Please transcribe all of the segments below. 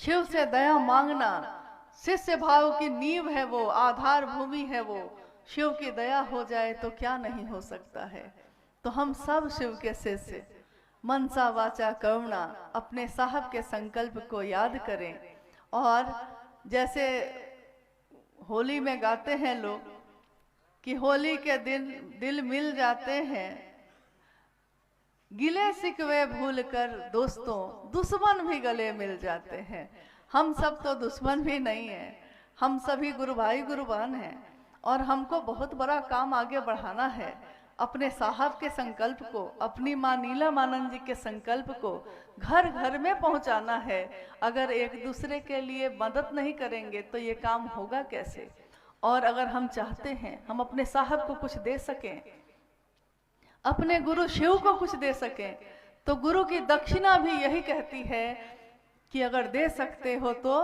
शिव से दया मांगना शिष्य भाव की नींव है, वो आधार भूमि है वो। शिव की दया हो जाए तो क्या नहीं हो सकता है। तो हम सब शिव के शिष्य मनसा वाचा करुणा अपने साहब के संकल्प को याद करें। और जैसे होली में गाते हैं लोग कि होली के दिन दिल मिल जाते हैं, गिले शिकवे भूल कर दोस्तों दुश्मन भी गले मिल जाते हैं। हम सब तो दुश्मन भी नहीं है, हम सभी गुरु भाई गुरु बहन हैं। और हमको बहुत बड़ा काम आगे बढ़ाना है, अपने साहब के संकल्प को, अपनी माँ नीलमानंद जी के संकल्प को घर घर में पहुंचाना है। अगर एक दूसरे के लिए मदद नहीं करेंगे तो ये काम होगा कैसे। और अगर हम चाहते हैं हम अपने साहब को कुछ दे सकें, अपने गुरु शिव को कुछ दे सकें, तो गुरु की दक्षिणा भी यही कहती है कि अगर दे सकते हो तो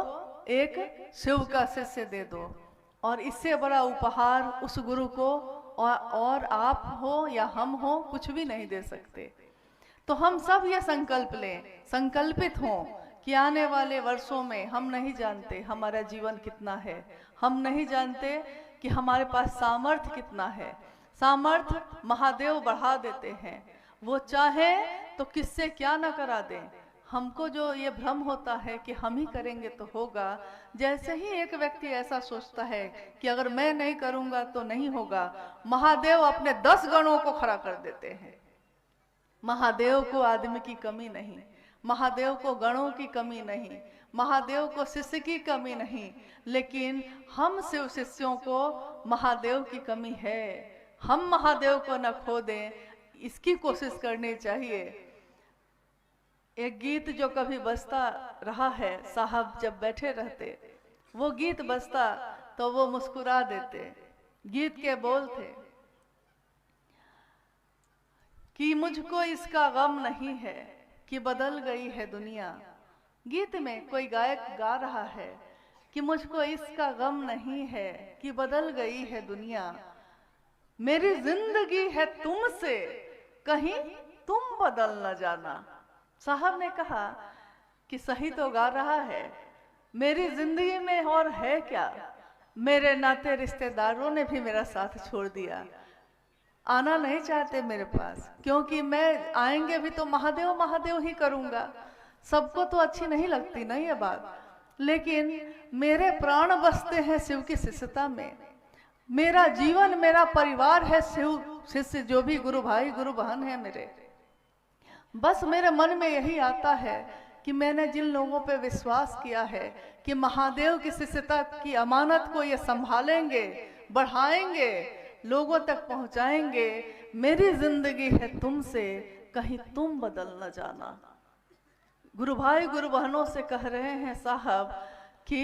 एक शिव का शिष्य दे दो। और इससे बड़ा उपहार उस गुरु को और आप हो या हम हो कुछ भी नहीं दे सकते। तो हम सब ये संकल्प लें, संकल्पित हों कि आने वाले वर्षों में हम नहीं जानते हमारा जीवन कितना है, हम नहीं जानते कि हमारे पास सामर्थ्य कितना है। सामर्थ्य महादेव बढ़ा देते हैं, वो चाहे तो किससे क्या न करा दें। हमको जो ये भ्रम होता है कि हम ही करेंगे तो होगा, जैसे ही एक व्यक्ति ऐसा सोचता है कि अगर मैं नहीं करूंगा तो नहीं होगा, महादेव अपने 10 गणों को खड़ा कर देते हैं। महादेव को आदमी की कमी नहीं, महादेव को गणों की कमी नहीं, महादेव को शिष्य की कमी नहीं, लेकिन हम शिव शिष्यों को महादेव की कमी है। हम महादेव को न खो दें, इसकी कोशिश करनी चाहिए। एक गीत जो कभी बजता रहा है, साहब जब बैठे रहते वो गीत बजता तो वो मुस्कुरा देते। गीत के बोल थे कि मुझको इसका गम नहीं है कि बदल गई है दुनिया। गीत में कोई गायक गा रहा है कि मुझको इसका गम नहीं है कि बदल गई है दुनिया, मेरी जिंदगी है तुमसे कहीं तुम बदल न जाना। साहब ने कहा कि सही तो गा रहा है, मेरी जिंदगी में और है क्या, मेरे नाते रिश्तेदारों ने भी मेरा साथ छोड़ दिया, आना नहीं चाहते मेरे पास, क्योंकि मैं आएंगे भी तो महादेव महादेव ही करूंगा। सबको तो अच्छी नहीं लगती ना ये बात, लेकिन मेरे प्राण बसते हैं शिव की शिष्यता में। मेरा जीवन मेरा परिवार है शिव शिष्य, जो भी गुरु भाई गुरु बहन है मेरे। बस मेरे मन में यही आता है कि मैंने जिन लोगों पे विश्वास किया है कि महादेव की शिष्यता की अमानत को ये संभालेंगे, बढ़ाएंगे, लोगों तक पहुंचाएंगे, मेरी जिंदगी है तुमसे कहीं तुम बदल न जाना। गुरु भाई गुरु बहनों से कह रहे हैं साहब कि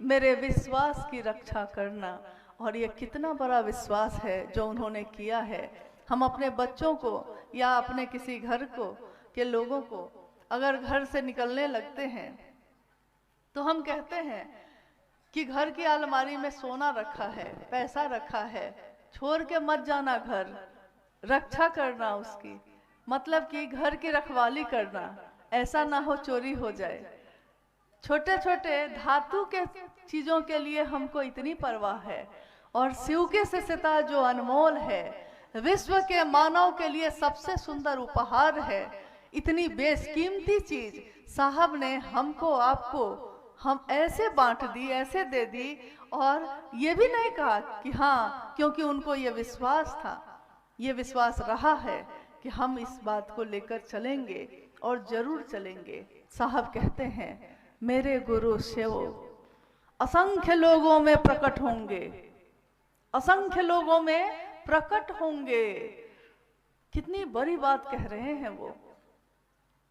मेरे विश्वास की रक्षा करना। और ये कितना बड़ा विश्वास है जो उन्होंने किया है। हम अपने बच्चों को या अपने किसी घर को के लोगों को अगर घर से निकलने लगते हैं तो हम कहते हैं कि घर की अलमारी में सोना रखा है, पैसा रखा है, छोड़ के मत जाना घर, रक्षा करना उसकी, मतलब कि घर की रखवाली करना, ऐसा ना हो चोरी हो जाए। छोटे छोटे धातु के चीजों के लिए हमको इतनी परवाह है, और शिव की शिष्यता जो अनमोल है, विश्व के मानव के लिए सबसे सुंदर उपहार है, इतनी बेशकीमती चीज साहब ने हमको आपको हम ऐसे बांट दी, ऐसे दे दी। और ये भी नहीं कहा कि हाँ, क्योंकि उनको ये विश्वास था, ये विश्वास रहा है कि हम इस बात को लेकर चलेंगे और जरूर चलेंगे। साहब कहते हैं मेरे गुरु शिव असंख्य लोगों में प्रकट होंगे, असंख्य लोगों में प्रकट होंगे। कितनी बड़ी बात कह रहे हैं वो।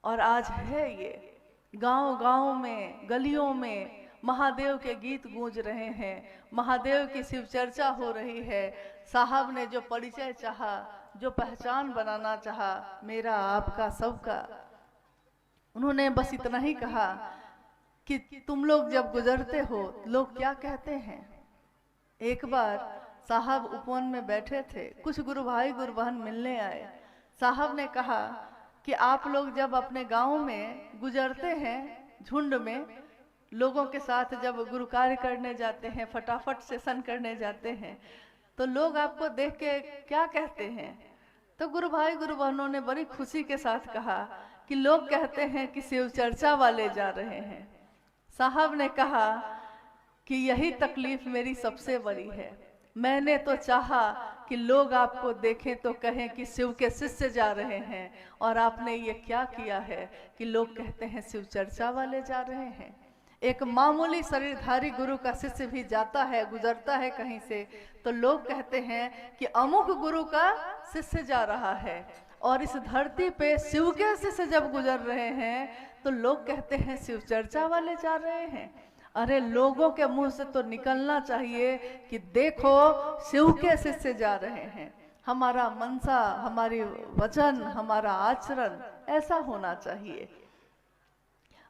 और आज है ये गांव गांव में, गलियों में महादेव के गीत गूंज रहे हैं, महादेव की शिव चर्चा हो रही है। साहब ने जो परिचय चाहा, जो पहचान बनाना चाहा, मेरा आपका सबका, उन्होंने बस इतना ही कहा कि तुम लोग जब गुजरते हो लोग क्या कहते हैं। एक बार साहब उपवन में बैठे थे, कुछ गुरु भाई गुरु बहन मिलने आए। साहब ने कहा कि आप लोग जब अपने गांव में गुजरते हैं झुंड में लोगों के साथ जब गुरु कार्य करने जाते हैं, फटाफट सेशन करने जाते हैं, तो लोग आपको देख के क्या कहते हैं? तो गुरु भाई गुरु बहनों ने बड़ी खुशी के साथ कहा कि लोग कहते हैं कि शिव चर्चा वाले जा रहे हैं। साहब ने कहा कि यही तकलीफ मेरी सबसे बड़ी है। मैंने तो चाहा कि लोग आपको देखें तो कहें कि शिव के शिष्य जा रहे हैं, और आपने ये क्या किया है कि लोग कहते हैं शिव चर्चा वाले जा रहे हैं। एक मामूली शरीरधारी गुरु का शिष्य भी जाता है, गुजरता है कहीं से, तो लोग कहते हैं कि अमुक गुरु का शिष्य जा रहा है। और इस धरती पे शिव के शिष्य जब गुजर रहे हैं तो लोग कहते हैं शिव चर्चा वाले जा रहे हैं। अरे लोगों के मुंह से तो निकलना चाहिए कि देखो शिव के शिष्य जा रहे हैं। हमारा मनसा, हमारी वचन, हमारा आचरण ऐसा होना चाहिए।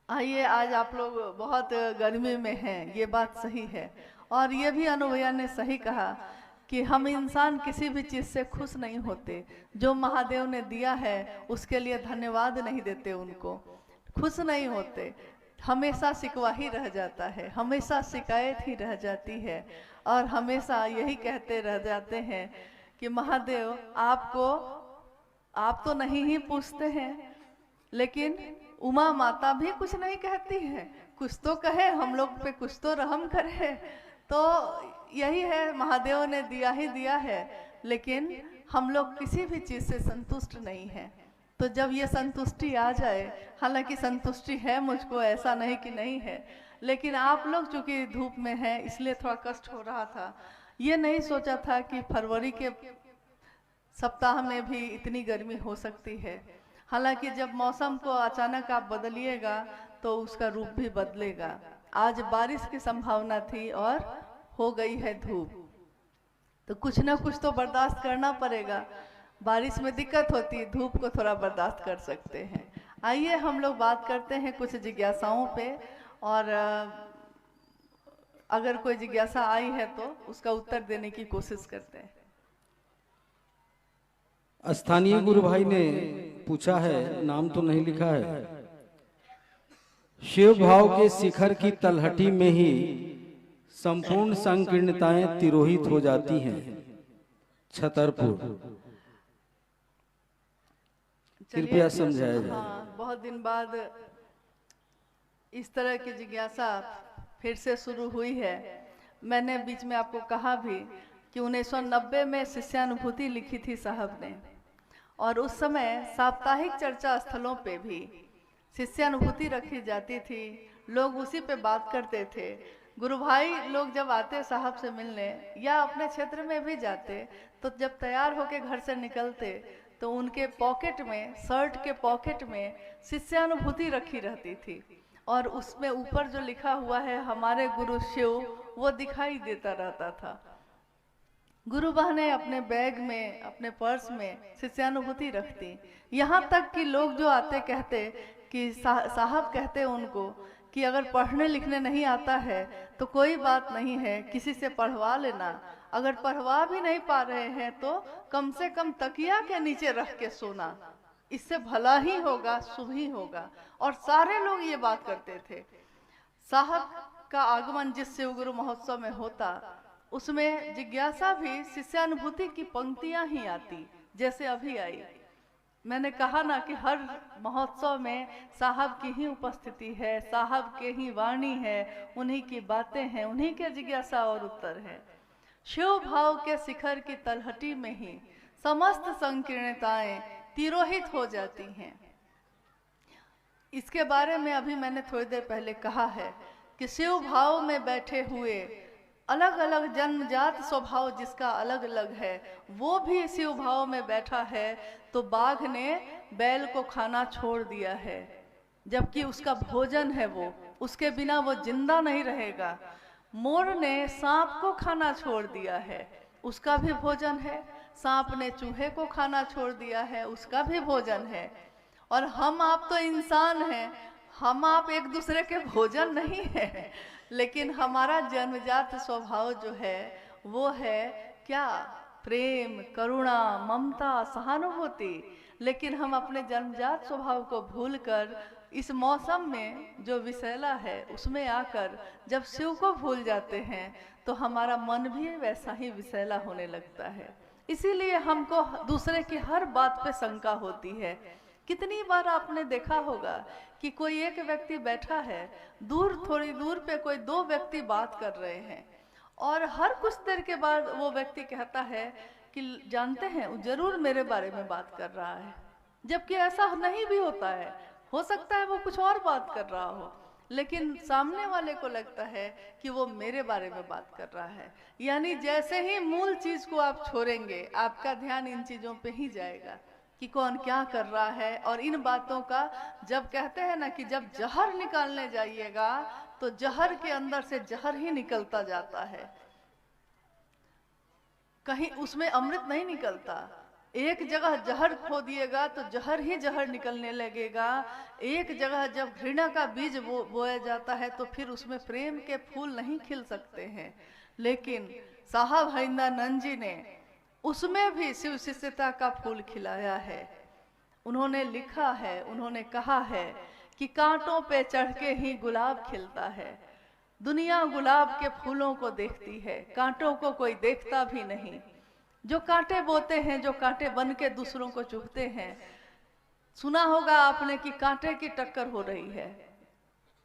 आइए, आज आप लोग बहुत गर्मी में हैं, ये बात सही है, और ये भी अनुभैया ने सही कहा कि हम इंसान किसी भी चीज़ से खुश नहीं होते। जो महादेव ने दिया है उसके लिए धन्यवाद नहीं देते, उनको खुश नहीं होते, हमेशा शिकवा ही रह जाता है, हमेशा शिकायत ही रह जाती है, और हमेशा यही कहते रह जाते हैं कि महादेव आप तो नहीं ही पूछते हैं, लेकिन उमा माता भी कुछ नहीं कहती है, कुछ तो कहे, हम लोग पे कुछ तो रहम करे। तो यही है, महादेव ने दिया ही दिया है, लेकिन हम लोग किसी भी चीज़ से संतुष्ट नहीं हैं। तो जब ये संतुष्टि आ जाए, हालांकि संतुष्टि है मुझको, ऐसा नहीं कि नहीं है, लेकिन आप लोग चूंकि धूप में हैं इसलिए थोड़ा कष्ट हो रहा था। ये नहीं सोचा था कि फरवरी के सप्ताह में भी इतनी गर्मी हो सकती है। हालांकि जब मौसम को अचानक आप बदलिएगा तो उसका रूप भी बदलेगा। आज बारिश की संभावना थी और हो गई है धूप, तो कुछ ना कुछ तो बर्दाश्त करना पड़ेगा। बारिश में दिक्कत होती है, धूप को थोड़ा बर्दाश्त कर सकते हैं। आइए हम लोग बात करते हैं कुछ जिज्ञासाओं पे, और अगर कोई जिज्ञासा आई है तो उसका उत्तर देने की कोशिश करते हैं। स्थानीय गुरु भाई ने पूछा है, नाम तो नहीं लिखा है। शिव भाव के शिखर की तलहटी में ही संपूर्ण संकीर्णताएं तिरोहित हो जाती हैं। छतरपुर, कृपया समझाया जाए। हाँ, बहुत दिन बाद इस तरह की जिज्ञासा फिर से शुरू हुई है। मैंने बीच में आपको कहा भी कि 1990 में शिष्यानुभूति लिखी थी साहब ने, और उस समय साप्ताहिक चर्चा स्थलों पे भी शिष्यानुभूति रखी जाती थी, लोग उसी पे बात करते थे। गुरु भाई लोग जब आते साहब से मिलने या अपने क्षेत्र में भी जाते, तो जब तैयार होके घर से निकलते तो उनके पॉकेट में, शर्ट के पॉकेट में शिष्यानुभूति रखी रहती थी, और उसमें ऊपर जो लिखा हुआ है हमारे गुरु शिव, वो दिखाई देता रहता था। गुरु बहनें अपने बैग में, अपने पर्स में शिष्यानुभूति रखती। यहाँ तक कि लोग जो आते कहते कि साहब कहते उनको कि अगर पढ़ने लिखने नहीं आता है तो कोई बात नहीं है, किसी से पढ़वा लेना, अगर पढ़वा भी नहीं पा रहे हैं तो कम से कम तकिया के नीचे रख के सोना, इससे भला ही होगा, शुभ ही होगा। और सारे लोग ये बात करते थे। साहब का आगमन जिस शिव गुरु महोत्सव में होता, उसमें जिज्ञासा भी शिष्यानुभूति की पंक्तियां ही आती, जैसे अभी आई। मैंने कहा ना कि हर महोत्सव में साहब की ही उपस्थिति है, साहब के ही वाणी है, उन्हीं की बातें हैं, उन्हीं के जिज्ञासा और उत्तर है। शिव भाव के शिखर की तलहटी में ही समस्त संकीर्णताएं तिरोहित हो जाती हैं। इसके बारे में अभी मैंने थोड़ी देर पहले कहा है कि शिव भाव में बैठे हुए अलग अलग जन्मजात स्वभाव जिसका अलग अलग है, वो भी शिव भाव में बैठा है। तो बाघ ने बैल को खाना छोड़ दिया है, जबकि उसका भोजन है वो, उसके बिना वो जिंदा नहीं रहेगा। मोर ने सांप को खाना छोड़ दिया है, उसका भी भोजन है। सांप ने चूहे को खाना छोड़ दिया है, उसका भी भोजन है। और हम आप तो इंसान हैं, हम आप एक दूसरे के भोजन नहीं है, लेकिन हमारा जन्मजात स्वभाव जो है वो है क्या? प्रेम, करुणा, ममता, सहानुभूति। लेकिन हम अपने जन्मजात स्वभाव को भूलकर इस मौसम में जो विषैला है उसमें आकर जब शिव को भूल जाते हैं तो हमारा मन भी वैसा ही विषैला होने लगता है। इसीलिए हमको दूसरे की हर बात पे शंका होती है। कितनी बार आपने देखा होगा कि कोई एक व्यक्ति बैठा है, दूर थोड़ी दूर पे कोई दो व्यक्ति बात कर रहे हैं और हर कुछ देर के बाद वो व्यक्ति कहता है कि जानते हैं वो जरूर मेरे बारे में बात कर रहा है, जबकि ऐसा नहीं भी होता है। हो सकता है वो कुछ और बात कर रहा हो, लेकिन सामने वाले को लगता है कि वो मेरे बारे में बात कर रहा है। यानी जैसे ही मूल चीज को आप छोड़ेंगे, आपका ध्यान इन चीजों पे ही जाएगा कि कौन क्या कर रहा है। और इन बातों का जब कहते हैं ना कि जब जहर निकालने जाइएगा तो जहर के अंदर से जहर ही निकलता जाता है, कहीं उसमें अमृत नहीं निकलता। एक जगह जहर खो दिएगा तो जहर ही जहर निकलने लगेगा। एक जगह जब घृणा का बीज बोया जाता है तो फिर उसमें प्रेम के फूल नहीं खिल सकते हैं। लेकिन साहब हरिंदानंद जी ने उसमें भी शिव शिष्यता का फूल खिलाया है। उन्होंने लिखा है, उन्होंने कहा है कि कांटों पे चढ़ के ही गुलाब खिलता है। दुनिया गुलाब के फूलों को देखती है, कांटों को कोई देखता भी नहीं। जो कांटे बोते हैं, जो कांटे बन के दूसरों को चुभते हैं, सुना होगा आपने कि कांटे की टक्कर हो रही है।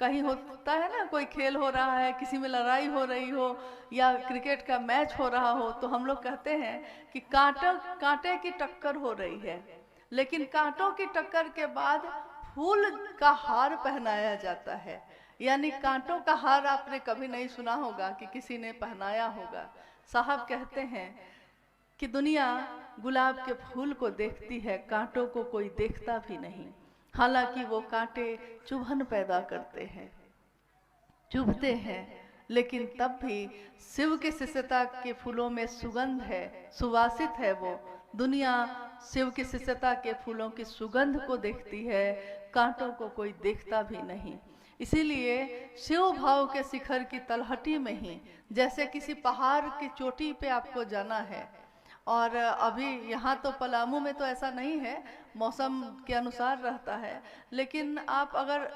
कहीं होता है ना, कोई खेल हो रहा है, किसी में लड़ाई हो रही हो या क्रिकेट का मैच हो रहा हो, तो हम लोग कहते हैं कि कांटे की टक्कर हो रही है। लेकिन कांटों की टक्कर के बाद फूल का हार पहनाया जाता है। यानी कांटों का हार आपने कभी नहीं सुना होगा कि किसी ने पहनाया होगा। साहब कहते हैं कि दुनिया गुलाब के फूल को देखती है, कांटों को कोई देखता भी नहीं। हालांकि वो कांटे चुभन पैदा करते हैं, चुभते हैं, लेकिन तब भी शिव के शिष्यता के फूलों में सुगंध है, सुवासित है वो। दुनिया शिव की शिष्यता के फूलों की सुगंध को देखती है, कांटों को कोई देखता भी नहीं। इसीलिए शिव भाव के शिखर की तलहटी में ही, जैसे किसी पहाड़ की चोटी पे आपको जाना है, और अभी यहाँ तो पलामू में तो ऐसा नहीं है, मौसम के अनुसार रहता है, लेकिन आप अगर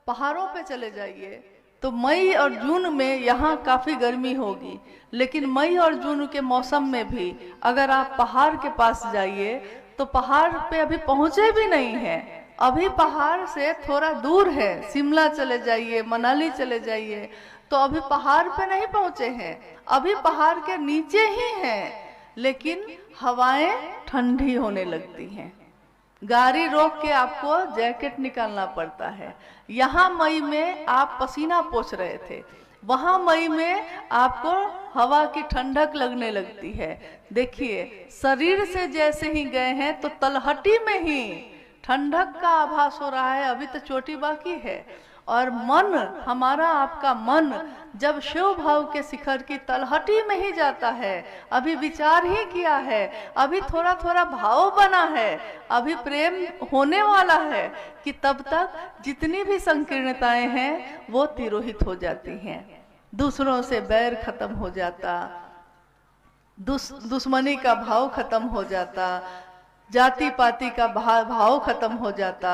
पहाड़ों पे चले जाइए तो मई और जून में यहाँ काफ़ी गर्मी होगी, लेकिन मई और जून के मौसम में भी अगर आप पहाड़ के पास जाइए तो पहाड़ पे अभी पहुँचे भी नहीं हैं, अभी पहाड़ से थोड़ा दूर है। शिमला चले जाइए, मनाली चले जाइए, तो अभी पहाड़ पे नहीं पहुँचे हैं, अभी पहाड़ के नीचे ही हैं, लेकिन हवाएं ठंडी होने लगती हैं। गाड़ी रोक के आपको जैकेट निकालना पड़ता है। यहाँ मई में आप पसीना पोंछ रहे थे, वहाँ मई में आपको हवा की ठंडक लगने लगती है। देखिए, शरीर से जैसे ही गए हैं तो तलहटी में ही ठंडक का आभास हो रहा है, अभी तो चोटी बाकी है। और मन, हमारा आपका मन जब शिव भाव के शिखर की तलहटी में ही जाता है, अभी विचार ही किया है, अभी थोड़ा थोड़ा भाव बना है, अभी प्रेम होने वाला है, कि तब तक जितनी भी संकीर्णताएं हैं वो तिरोहित हो जाती हैं। दूसरों से बैर खत्म हो जाता, दुश्मनी का भाव खत्म हो जाता, जाति पाति का भाव खत्म हो जाता,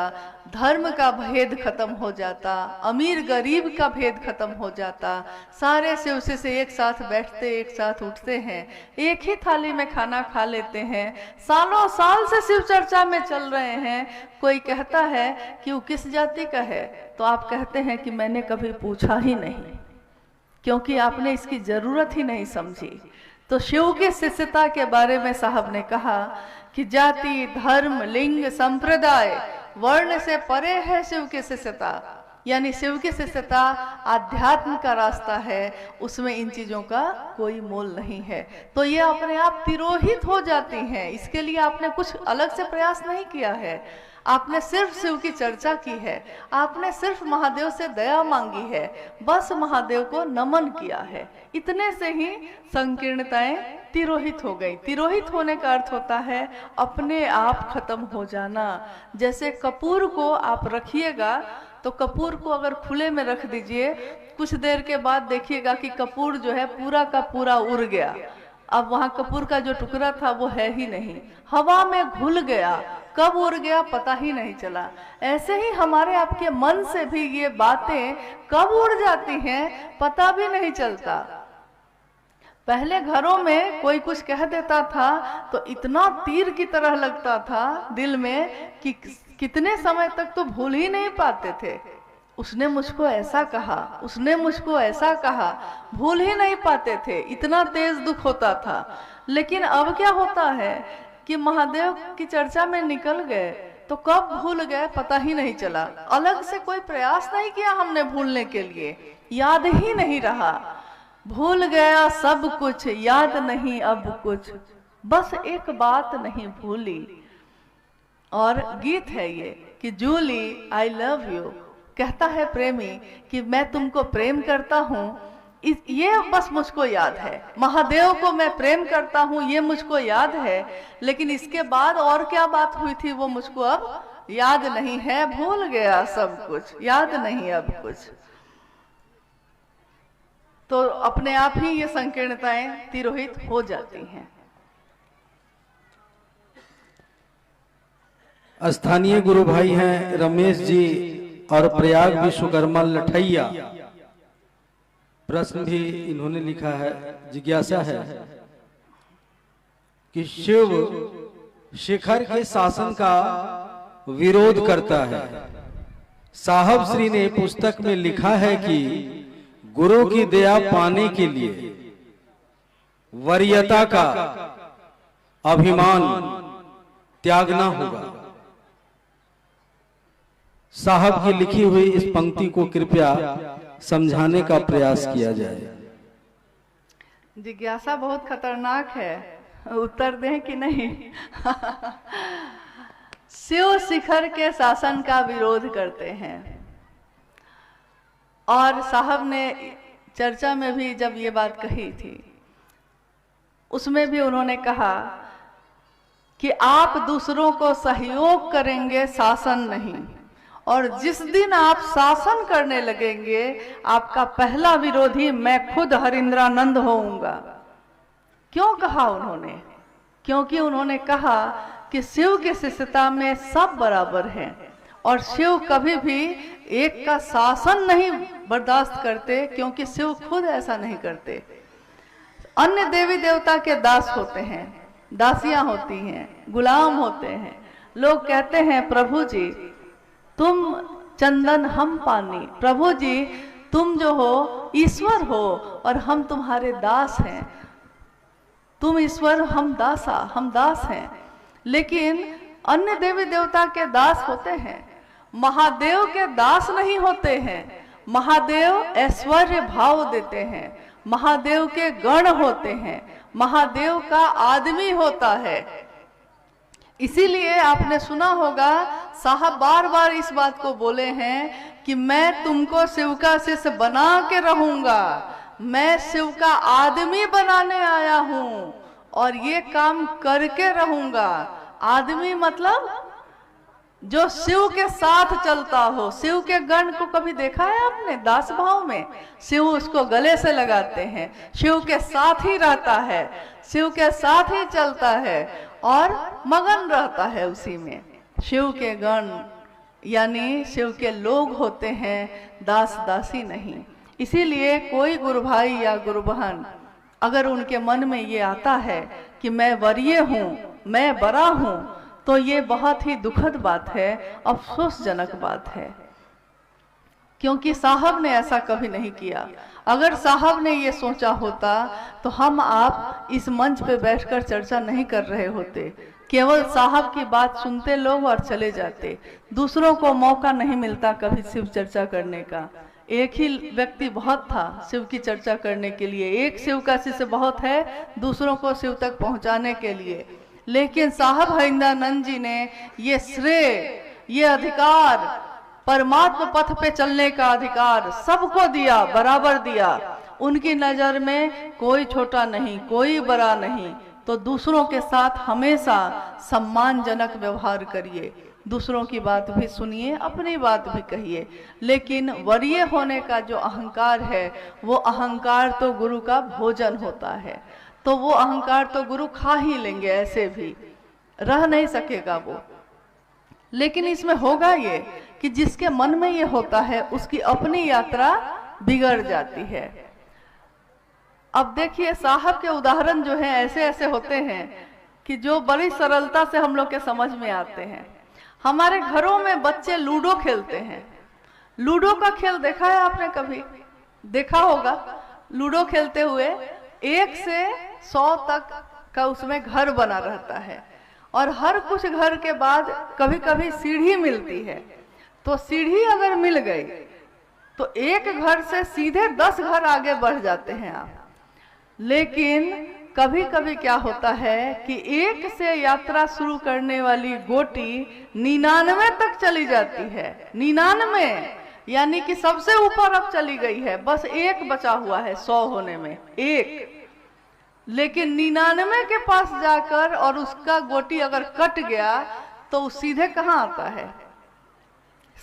धर्म का भेद खत्म हो जाता, अमीर गरीब का भेद खत्म हो जाता। सारे शिव से एक साथ बैठते, एक साथ उठते हैं, एक ही थाली में खाना खा लेते हैं, सालों साल से शिव चर्चा में चल रहे हैं। कोई कहता है कि वो किस जाति का है, तो आप कहते हैं कि मैंने कभी पूछा ही नहीं, क्योंकि आपने इसकी जरूरत ही नहीं समझी। तो शिव के शिष्यता के बारे में साहब ने कहा कि जाति, धर्म, लिंग, संप्रदाय, वर्ण से परे है शिव की शिष्यता। यानी शिव की शिष्यता आध्यात्म का रास्ता है, उसमें इन चीजों का कोई मोल नहीं है। तो ये अपने आप तिरोहित हो जाती हैं। इसके लिए आपने कुछ अलग से प्रयास नहीं किया है, आपने सिर्फ शिव की चर्चा की है, आपने सिर्फ महादेव से दया मांगी है, बस महादेव को नमन किया है। इतने से ही संकीर्णताएं तिरोहित हो गई। तिरोहित होने का अर्थ होता है अपने आप खत्म हो जाना। जैसे कपूर को आप रखिएगा तो कपूर को अगर खुले में रख दीजिए, कुछ देर के बाद देखिएगा कि कपूर जो है पूरा का पूरा उड़ गया। अब वहाँ कपूर का जो टुकड़ा था वो है ही नहीं, हवा में घुल गया, कब उड़ गया पता ही नहीं चला। ऐसे ही हमारे आपके मन से भी ये बातें कब उड़ जाती हैं पता भी नहीं चलता। पहले घरों में कोई कुछ कह देता था तो इतना तीर की तरह लगता था दिल में कि कितने समय तक तो भूल ही नहीं पाते थे। उसने मुझको ऐसा कहा, उसने मुझको ऐसा कहा, भूल ही नहीं पाते थे, इतना तेज दुख होता था। लेकिन अब क्या होता है कि महादेव की चर्चा में निकल गए तो कब भूल गए पता ही नहीं चला। अलग से कोई प्रयास नहीं किया हमने भूलने के लिए, याद ही नहीं रहा। भूल गया सब कुछ, याद नहीं अब कुछ, बस एक बात नहीं भूली। और गीत है ये कि जूली आई लव यू, कहता है प्रेमी कि मैं तुमको प्रेम करता हूँ, ये बस मुझको याद है। महादेव को मैं प्रेम करता हूँ ये मुझको याद है, लेकिन इसके बाद और क्या बात हुई थी वो मुझको अब याद नहीं है। भूल गया सब कुछ, याद नहीं अब कुछ। तो अपने आप ही ये संकीर्णताएं तिरोहित हो जाती हैं। स्थानीय गुरु भाई हैं रमेश जी और प्रयाग विश्वकर्मा लठैया। प्रश्न भी इन्होंने लिखा है, जिज्ञासा है कि शिव शिखर के शासन का विरोध करता है। साहब श्री ने पुस्तक में लिखा है कि गुरु की दया पाने के लिए वरीयता का अभिमान त्यागना होगा। साहब की लिखी हुई इस पंक्ति को कृपया समझाने का प्रयास किया जाए। जिज्ञासा बहुत खतरनाक है, उत्तर दें कि नहीं? शिव शिखर के शासन का विरोध करते हैं। और साहब ने चर्चा में भी जब ये बात कही थी उसमें भी उन्होंने कहा कि आप दूसरों को सहयोग करेंगे, शासन नहीं। और जिस दिन आप शासन करने लगेंगे आपका पहला विरोधी मैं खुद हरिंद्रानंद होऊंगा। क्यों कहा उन्होंने? क्योंकि उन्होंने कहा कि शिव की शिष्यता में सब बराबर हैं और शिव कभी भी एक का शासन नहीं बर्दाश्त करते, क्योंकि शिव खुद ऐसा नहीं करते। अन्य देवी देवता के दास होते हैं, दासियां होती हैं, गुलाम होते हैं। लोग कहते हैं प्रभु जी तुम चंदन हम पानी, प्रभु जी तुम जो हो ईश्वर हो और हम तुम्हारे दास हैं। तुम ईश्वर, हम दासा, हम दास हैं। लेकिन अन्य देवी देवता के दास होते हैं, महादेव के दास नहीं होते हैं। महादेव ऐश्वर्य भाव देते हैं, महादेव के गण होते हैं, महादेव का आदमी होता है। इसीलिए आपने सुना होगा साहब बार बार इस बात को बोले हैं कि मैं तुमको शिव का शिष्य बना के रहूंगा, मैं शिव का आदमी बनाने आया हूं और ये काम करके रहूंगा। आदमी मतलब जो शिव के साथ चलता हो। शिव के गण को कभी देखा है आपने दास भाव में? शिव उसको गले से लगाते हैं, शिव के साथ ही रहता है, शिव के साथ ही चलता है और मगन रहता है उसी में। शिव के गण यानी शिव के लोग होते हैं, दास दासी नहीं। इसीलिए कोई गुरु भाई या गुरु बहन अगर उनके मन में ये आता है कि मैं वरीय हूँ, मैं बड़ा हूँ, तो ये बहुत ही दुखद बात है, अफसोसजनक बात है। क्योंकि साहब ने ऐसा कभी नहीं किया। अगर साहब ने ये सोचा होता तो हम आप इस मंच पे बैठकर चर्चा नहीं कर रहे होते। केवल साहब की बात सुनते लोग और चले जाते। दूसरों को मौका नहीं मिलता कभी शिव चर्चा करने का। एक ही व्यक्ति बहुत था शिव की चर्चा करने के लिए, एक शिव का शिष्य बहुत है दूसरों को शिव तक पहुंचाने के लिए। लेकिन साहब हरिंद्रानंद जी ने ये श्रेय, ये अधिकार, परमात्मा पथ पे चलने का अधिकार सबको दिया, बराबर दिया। उनकी नजर में कोई छोटा नहीं, कोई बड़ा नहीं। तो दूसरों के साथ हमेशा सम्मानजनक व्यवहार करिए, दूसरों की बात भी सुनिए, अपनी बात भी कहिए। लेकिन वरीय होने का जो अहंकार है वो अहंकार तो गुरु का भोजन होता है। तो वो अहंकार तो गुरु खा ही लेंगे, ऐसे भी रह नहीं सकेगा वो। लेकिन इसमें होगा ये कि जिसके मन में ये होता है उसकी अपनी यात्रा बिगड़ जाती है। अब देखिए साहब के उदाहरण जो है ऐसे ऐसे होते हैं कि जो बड़ी सरलता से हम लोग के समझ में आते हैं। हमारे घरों में बच्चे लूडो खेलते हैं। लूडो का खेल देखा है आपने कभी? देखा होगा। लूडो खेलते हुए 1 से 100 तक का उसमें घर बना रहता है और हर कुछ घर के बाद कभी कभी सीढ़ी मिलती है। तो सीढ़ी अगर मिल गई तो एक घर से सीधे 10 घर आगे बढ़ जाते हैं आप। लेकिन कभी कभी क्या होता है कि 1 से यात्रा शुरू करने वाली गोटी 99 तक चली जाती है। 99 यानी कि सबसे ऊपर अब चली गई है, बस 1 बचा हुआ है 100 होने में, 1। लेकिन 99 के पास जाकर और उसका गोटी अगर कट गया तो वो सीधे कहाँ आता है?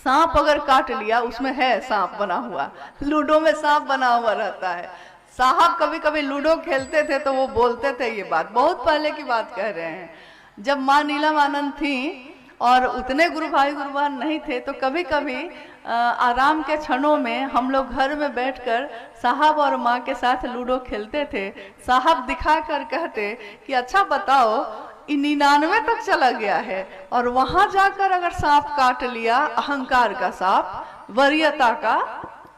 सांप अगर काट लिया, उसमें है सांप बना हुआ, लूडो में सांप बना हुआ रहता है। साहब कभी कभी लूडो खेलते थे तो वो बोलते थे ये बात, बहुत पहले की बात कह रहे हैं, जब माँ नीलम आनंद थी और उतने गुरु भाई गुरु बहन नहीं थे, तो कभी कभी आराम के क्षणों में हम लोग घर में बैठकर साहब और माँ के साथ लूडो खेलते थे। साहब दिखाकर कहते कि अच्छा बताओ, 99 तक चला गया है और वहां जाकर अगर सांप काट लिया, अहंकार का सांप, वरीयता का,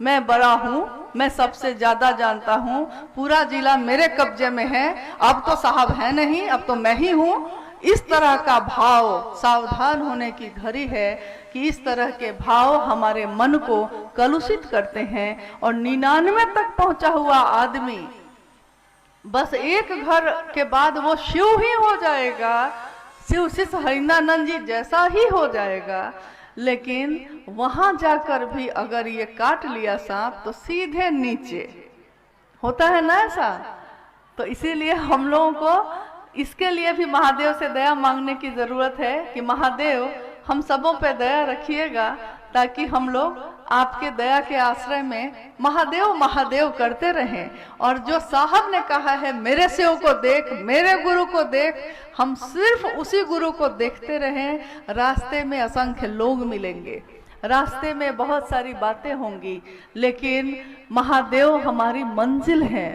मैं बड़ा हूं, मैं सबसे ज्यादा जानता हूं, पूरा जिला मेरे कब्जे में है, अब तो साहब है नहीं, अब तो मैं ही हूं, इस तरह का भाव, सावधान होने की घड़ी है कि इस तरह के भाव हमारे मन को कलुषित करते हैं। और 99 तक पहुंचा हुआ आदमी बस 1 घर के बाद वो शिव ही हो जाएगा, शिव शिष्य हरिंद्रानंद जी जैसा ही हो जाएगा। लेकिन वहां जाकर भी अगर ये काट लिया सांप तो सीधे नीचे होता है ना ऐसा। तो इसीलिए हम लोगों को इसके लिए भी महादेव से दया मांगने की जरूरत है कि महादेव हम सबों पे दया रखिएगा, ताकि हम लोग आपके दया के आश्रय में महादेव महादेव करते रहें। और जो साहब ने कहा है मेरे शिव को देख, मेरे गुरु को देख, हम सिर्फ उसी गुरु को देखते रहें। रास्ते में असंख्य लोग मिलेंगे, रास्ते में बहुत सारी बातें होंगी, लेकिन महादेव हमारी मंजिल है,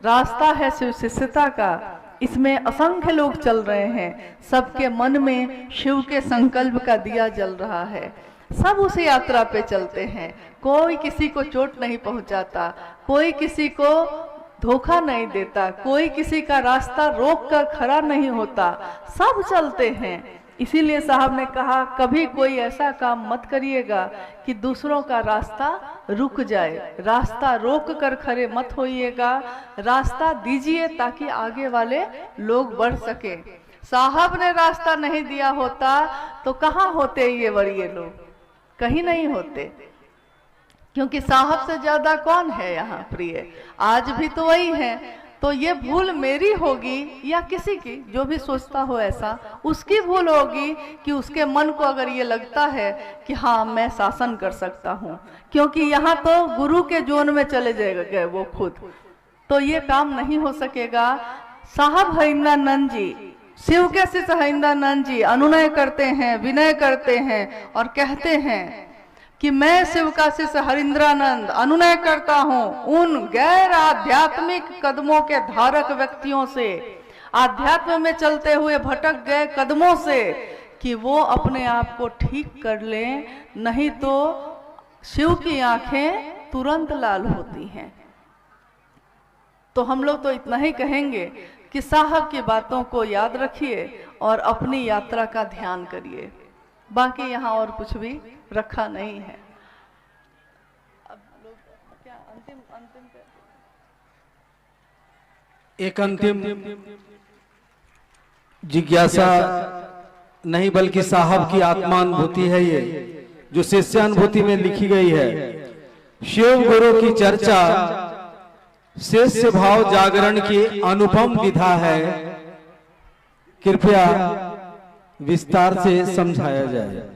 रास्ता है शिव शिष्यता का। इसमें असंख्य लोग चल रहे हैं, सबके मन में शिव के संकल्प का दिया जल रहा है, सब उस यात्रा पे चलते हैं। कोई किसी को चोट नहीं पहुंचाता, कोई किसी को धोखा नहीं देता, कोई किसी का रास्ता रोक कर खड़ा नहीं होता, सब चलते हैं। इसीलिए साहब ने कहा कभी कोई ऐसा काम मत करिएगा कि दूसरों का रास्ता रुक जाए, रास्ता रोक कर खड़े मत होइएगा, रास्ता दीजिए ताकि आगे वाले लोग बढ़ सके। साहब ने रास्ता नहीं दिया होता तो कहाँ होते ये वरीय लोग? कहीं नहीं होते, क्योंकि साहब से ज्यादा कौन है यहाँ प्रिय? आज भी तो वही है। तो ये भूल मेरी होगी या किसी की, जो भी सोचता हो ऐसा, उसकी भूल होगी कि उसके मन को अगर ये लगता है कि हाँ मैं शासन कर सकता हूँ, क्योंकि यहाँ तो गुरु के जोन में चले जाएगा वो खुद, तो ये काम नहीं हो सकेगा। साहब हरिंद्रानंद जी, शिव के शिष्य हरिंद्रानंद जी अनुनय करते हैं, विनय करते हैं और कहते हैं कि मैं शिव का शिष्य हरिंद्रानंद अनुनय करता हूं उन गैर आध्यात्मिक कदमों के धारक व्यक्तियों से, आध्यात्म में चलते हुए भटक गए कदमों से, कि वो अपने आप को ठीक कर लें, नहीं तो शिव की आंखें तुरंत लाल होती हैं। तो हम लोग तो इतना ही कहेंगे कि साहब की बातों को याद रखिए और अपनी यात्रा का ध्यान करिए, बाकी यहाँ और कुछ भी रखा नहीं है। अब लोग क्या अंतिम एक अंतिम जिज्ञासा नहीं बल्कि साहब की आत्मानुभूति है ये, जो शिष्यानुभूति में लिखी गई है। शिव गुरु की चर्चा शिष्य भाव जागरण की अनुपम विधा है, कृपया विस्तार से समझाया जाए।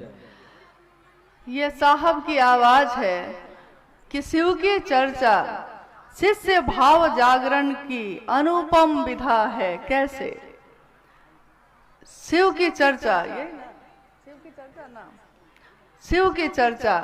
ये साहब की आवाज है कि शिव की चर्चा शिष्य भाव जागरण की अनुपम विधा है। कैसे? शिव की चर्चा, ये शिव की चर्चा ना, शिव की चर्चा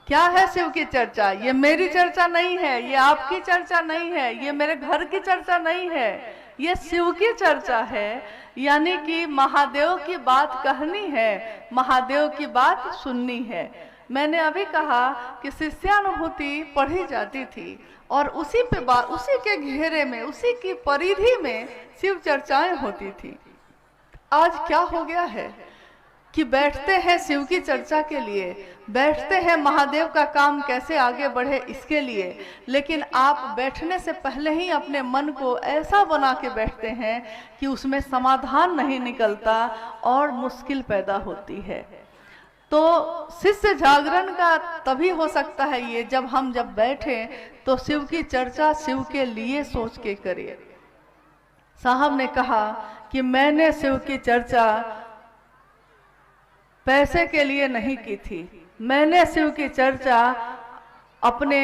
क्या है? शिव की चर्चा ये मेरी चर्चा नहीं है, ये आपकी चर्चा नहीं है, ये मेरे घर की चर्चा नहीं है, ये शिव की चर्चा है। यानी कि महादेव की बात कहनी है, महादेव की बात सुननी है। मैंने अभी कहा कि शिष्यानुभूति पढ़ी जाती थी और उसी पे बात, उसी के घेरे में, उसी की परिधि में शिव चर्चाएं होती थी। आज क्या हो गया है कि बैठते हैं शिव की चर्चा के लिए, बैठते हैं महादेव का काम कैसे आगे बढ़े इसके लिए, लेकिन आप बैठने से पहले ही अपने मन को ऐसा बना के बैठते हैं कि उसमें समाधान नहीं निकलता और मुश्किल पैदा होती है। तो शिष्य जागरण का तभी हो सकता है ये, जब बैठे तो शिव की चर्चा शिव के लिए सोच के करिए। साहब ने कहा कि मैंने शिव की चर्चा पैसे के लिए नहीं की थी, मैंने शिव की चर्चा अपने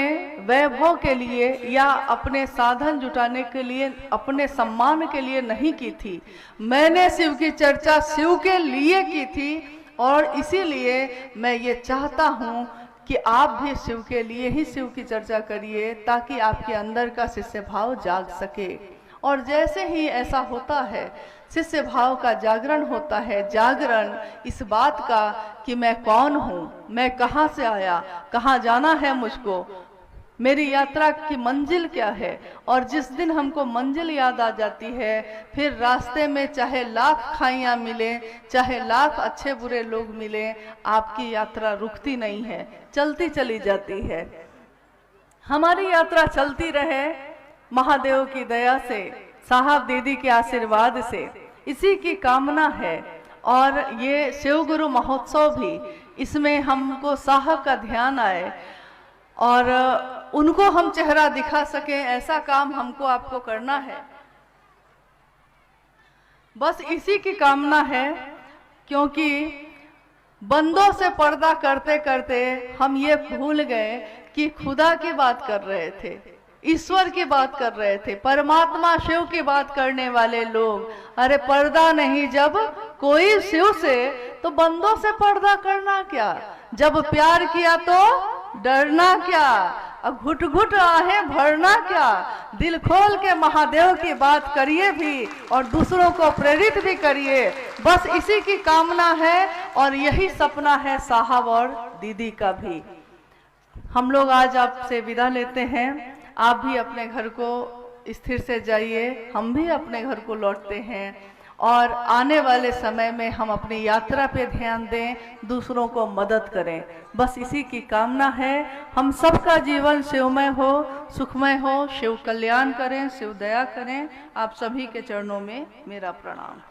वैभव के लिए या अपने साधन जुटाने के लिए, अपने सम्मान के लिए नहीं की थी। मैंने शिव की चर्चा शिव के लिए की थी और इसीलिए मैं ये चाहता हूँ कि आप भी शिव के लिए ही शिव की चर्चा करिए, ताकि आपके अंदर का शिष्य भाव जाग सके। और जैसे ही ऐसा होता है, शिष्य भाव का जागरण होता है, जागरण इस बात का कि मैं कौन हूँ, मैं कहाँ से आया, कहाँ जाना है मुझको, मेरी यात्रा की मंजिल क्या है। और जिस दिन हमको मंजिल याद आ जाती है, फिर रास्ते में चाहे लाख खाइयाँ मिले, चाहे लाख अच्छे बुरे लोग मिले, आपकी यात्रा रुकती नहीं है, चलती चली जाती है। हमारी यात्रा चलती रहे महादेव की दया से, साहब दीदी के आशीर्वाद से, इसी की कामना है। और ये शिव गुरु महोत्सव भी, इसमें हमको साहब का ध्यान आए और उनको हम चेहरा दिखा सकें, ऐसा काम हमको आपको करना है। बस इसी की कामना है, क्योंकि बंदों से पर्दा करते करते हम ये भूल गए कि खुदा की बात कर रहे थे, ईश्वर की बात कर रहे थे, परमात्मा शिव की बात करने वाले लोग। अरे पर्दा नहीं जब कोई शिव से, तो बंदों से पर्दा करना क्या? जब प्यार किया तो डरना क्या? अब घुट घुट आहें भरना क्या? दिल खोल के महादेव की बात करिए भी और दूसरों को प्रेरित भी करिए। बस इसी की कामना है और यही सपना है साहब और दीदी का भी। हम लोग आज आपसे विदा लेते हैं। आप भी अपने घर को स्थिर से जाइए, हम भी अपने घर को लौटते हैं और आने वाले समय में हम अपनी यात्रा पे ध्यान दें, दूसरों को मदद करें। बस इसी की कामना है। हम सबका जीवन शिवमय हो, सुखमय हो, शिव कल्याण करें, शिव दया करें। आप सभी के चरणों में मेरा प्रणाम।